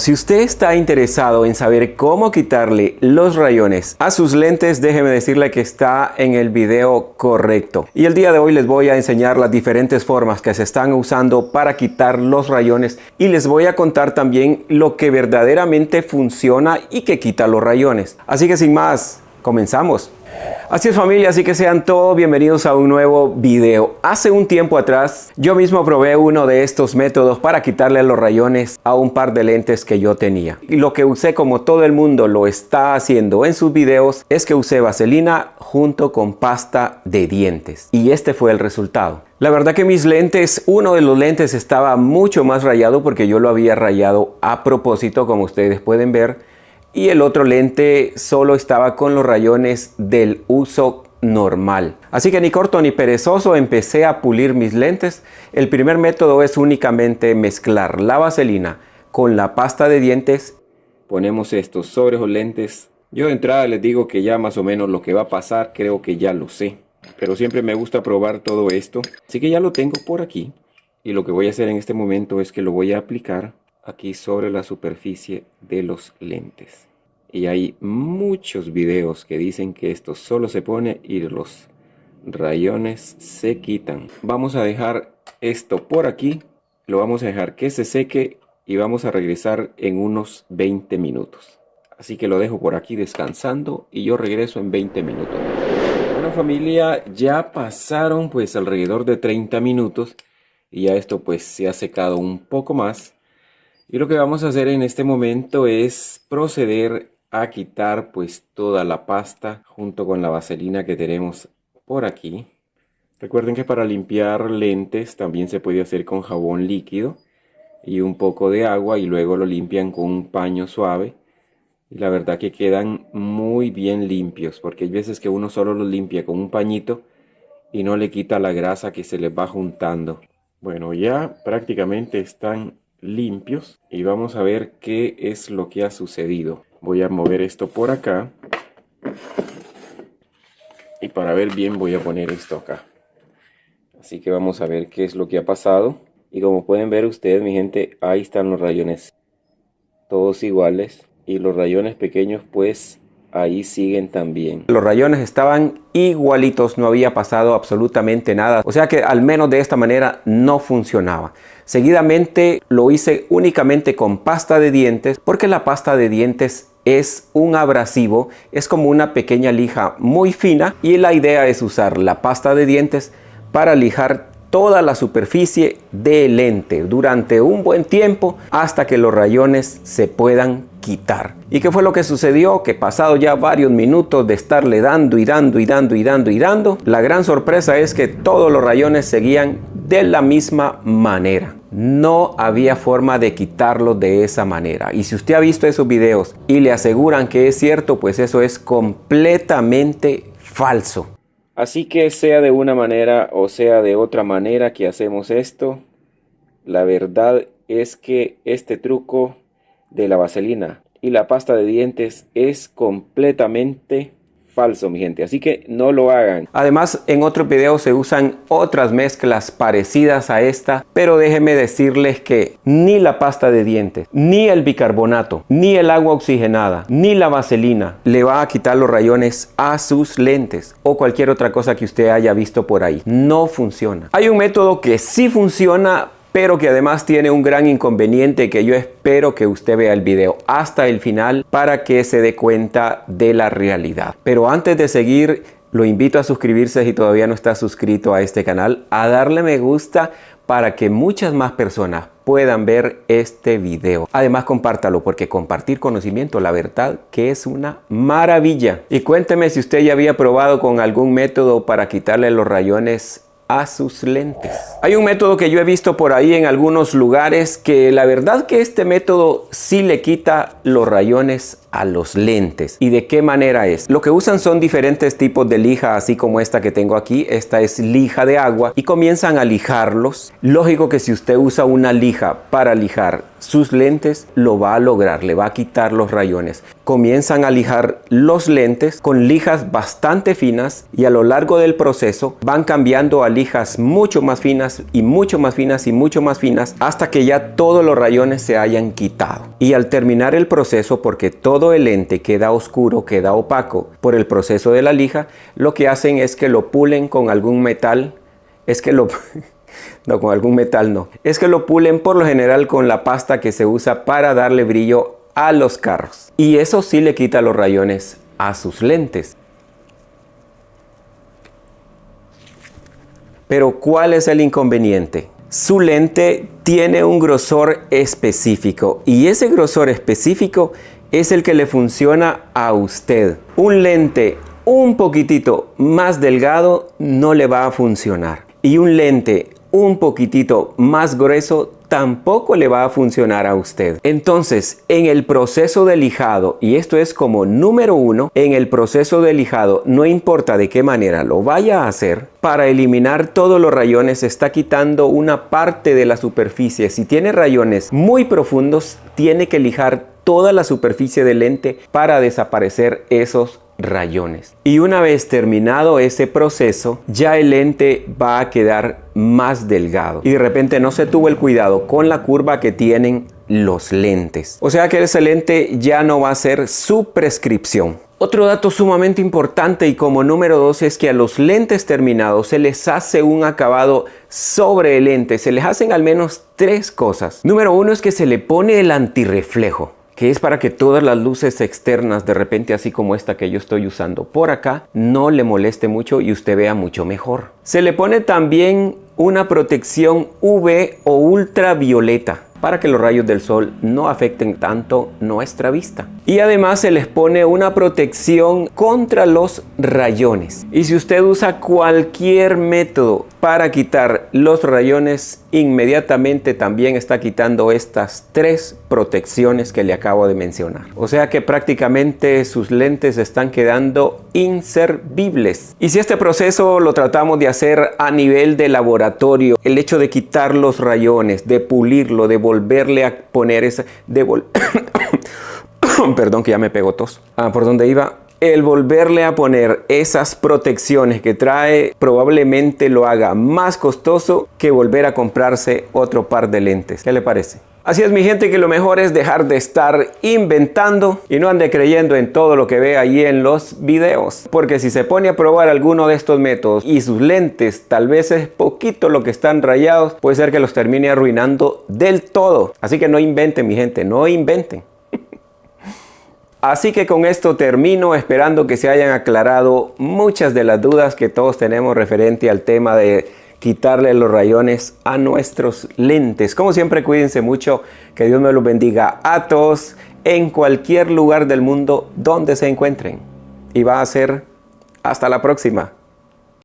Si usted está interesado en saber cómo quitarle los rayones a sus lentes, déjeme decirle que está en el video correcto. Y el día de hoy les voy a enseñar las diferentes formas que se están usando para quitar los rayones y les voy a contar también lo que verdaderamente funciona y que quita los rayones. Así que sin más, comenzamos. Así es, familia, así que sean todos bienvenidos a un nuevo video. Hace un tiempo atrás yo mismo probé uno de estos métodos para quitarle los rayones a un par de lentes que yo tenía. Y lo que usé, como todo el mundo lo está haciendo en sus videos, es que usé vaselina junto con pasta de dientes. Y este fue el resultado. La verdad que mis lentes, uno de los lentes estaba mucho más rayado porque yo lo había rayado a propósito, como ustedes pueden ver. Y el otro lente solo estaba con los rayones del uso normal. Así que ni corto ni perezoso empecé a pulir mis lentes. El primer método es únicamente mezclar la vaselina con la pasta de dientes. Ponemos estos sobre los lentes. Yo de entrada les digo que ya más o menos lo que va a pasar creo que ya lo sé. Pero siempre me gusta probar todo esto. Así que ya lo tengo por aquí. Y lo que voy a hacer en este momento es que lo voy a aplicar aquí sobre la superficie de los lentes. Y hay muchos videos que dicen que esto solo se pone y los rayones se quitan. Vamos a dejar esto por aquí, lo vamos a dejar que se seque y vamos a regresar en unos 20 minutos. Así que lo dejo por aquí descansando y yo regreso en 20 minutos. Bueno, familia, ya pasaron pues alrededor de 30 minutos y ya esto pues se ha secado un poco más. Y lo que vamos a hacer en este momento es proceder a quitar pues toda la pasta junto con la vaselina que tenemos por aquí. Recuerden que para limpiar lentes también se puede hacer con jabón líquido y un poco de agua y luego lo limpian con un paño suave. Y la verdad que quedan muy bien limpios porque hay veces que uno solo los limpia con un pañito y no le quita la grasa que se les va juntando. Bueno, ya prácticamente están limpios y vamos a ver qué es lo que ha sucedido. Voy a mover esto por acá y para ver bien voy a poner esto acá. Así que vamos a ver qué es lo que ha pasado. Y como pueden ver ustedes, mi gente, ahí están los rayones, todos iguales, y los rayones pequeños pues ahí siguen también. Los rayones estaban igualitos, no había pasado absolutamente nada. O sea que al menos de esta manera no funcionaba. Seguidamente lo hice únicamente con pasta de dientes porque la pasta de dientes es un abrasivo, es como una pequeña lija muy fina y la idea es usar la pasta de dientes para lijar toda la superficie del lente durante un buen tiempo hasta que los rayones se puedan quitar. ¿Y qué fue lo que sucedió? Que pasado ya varios minutos de estarle dando y dando y dando y dando y dando, la gran sorpresa es que todos los rayones seguían de la misma manera. No había forma de quitarlo de esa manera. Y si usted ha visto esos videos y le aseguran que es cierto, pues eso es completamente falso. Así que sea de una manera o sea de otra manera que hacemos esto, la verdad es que este truco de la vaselina y la pasta de dientes es completamente falso, mi gente, así que no lo hagan. Además, en otros videos se usan otras mezclas parecidas a esta, pero déjenme decirles que ni la pasta de dientes, ni el bicarbonato, ni el agua oxigenada, ni la vaselina le va a quitar los rayones a sus lentes o cualquier otra cosa que usted haya visto por ahí. No funciona. Hay un método que sí funciona, pero que además tiene un gran inconveniente que yo espero que usted vea el video hasta el final para que se dé cuenta de la realidad. Pero antes de seguir, lo invito a suscribirse si todavía no está suscrito a este canal, a darle me gusta para que muchas más personas puedan ver este video. Además, compártalo porque compartir conocimiento, la verdad que es una maravilla. Y cuénteme si usted ya había probado con algún método para quitarle los rayones a sus lentes. Hay un método que yo he visto por ahí en algunos lugares que la verdad que este método sí le quita los rayones a los lentes. ¿Y de qué manera es? Lo que usan son diferentes tipos de lija, así como esta que tengo aquí. Esta es lija de agua y comienzan a lijarlos. Lógico que si usted usa una lija para lijar sus lentes, lo va a lograr, le va a quitar los rayones. Comienzan a lijar los lentes con lijas bastante finas y a lo largo del proceso van cambiando a lijas mucho más finas y mucho más finas y mucho más finas hasta que ya todos los rayones se hayan quitado. Y al terminar el proceso, porque todo el lente queda oscuro, queda opaco por el proceso de la lija, lo que hacen es que lo pulen con algún metal. No, con algún metal no. Es que lo pulen por lo general con la pasta que se usa para darle brillo a los carros. Y eso sí le quita los rayones a sus lentes. Pero ¿cuál es el inconveniente? Su lente tiene un grosor específico y ese grosor específico es el que le funciona a usted. Un lente un poquitito más delgado no le va a funcionar. Y un lente un poquitito más grueso tampoco le va a funcionar a usted. Entonces, en el proceso de lijado, y esto es como número 1, en el proceso de lijado, no importa de qué manera lo vaya a hacer, para eliminar todos los rayones está quitando una parte de la superficie. Si tiene rayones muy profundos, tiene que lijar toda la superficie del lente para desaparecer esos rayones. Y una vez terminado ese proceso, ya el lente va a quedar más delgado y de repente no se tuvo el cuidado con la curva que tienen los lentes. O sea que ese lente ya no va a ser su prescripción. Otro dato sumamente importante y como número 2 es que a los lentes terminados se les hace un acabado sobre el lente. Se les hacen al menos 3 cosas. Número 1 es que se le pone el antirreflejo, que es para que todas las luces externas, de repente así como esta que yo estoy usando por acá, no le moleste mucho y usted vea mucho mejor. Se le pone también una protección UV o ultravioleta para que los rayos del sol no afecten tanto nuestra vista. Y además se les pone una protección contra los rayones. Y si usted usa cualquier método para quitar los rayones, inmediatamente también está quitando estas 3 protecciones que le acabo de mencionar. O sea que prácticamente sus lentes están quedando inservibles. Y si este proceso lo tratamos de hacer a nivel de laboratorio, el hecho de quitar los rayones, de pulirlo, de volverle a poner esa... Perdón que ya me pegó tos. ¿Por dónde iba? El volverle a poner esas protecciones que trae probablemente lo haga más costoso que volver a comprarse otro par de lentes. ¿Qué le parece? Así es, mi gente, que lo mejor es dejar de estar inventando y no ande creyendo en todo lo que ve ahí en los videos. Porque si se pone a probar alguno de estos métodos y sus lentes tal vez es poquito lo que están rayados, puede ser que los termine arruinando del todo. Así que no inventen, mi gente, no inventen. Así que con esto termino, esperando que se hayan aclarado muchas de las dudas que todos tenemos referente al tema de quitarle los rayones a nuestros lentes. Como siempre, cuídense mucho, que Dios me los bendiga a todos en cualquier lugar del mundo donde se encuentren. Y va a ser hasta la próxima.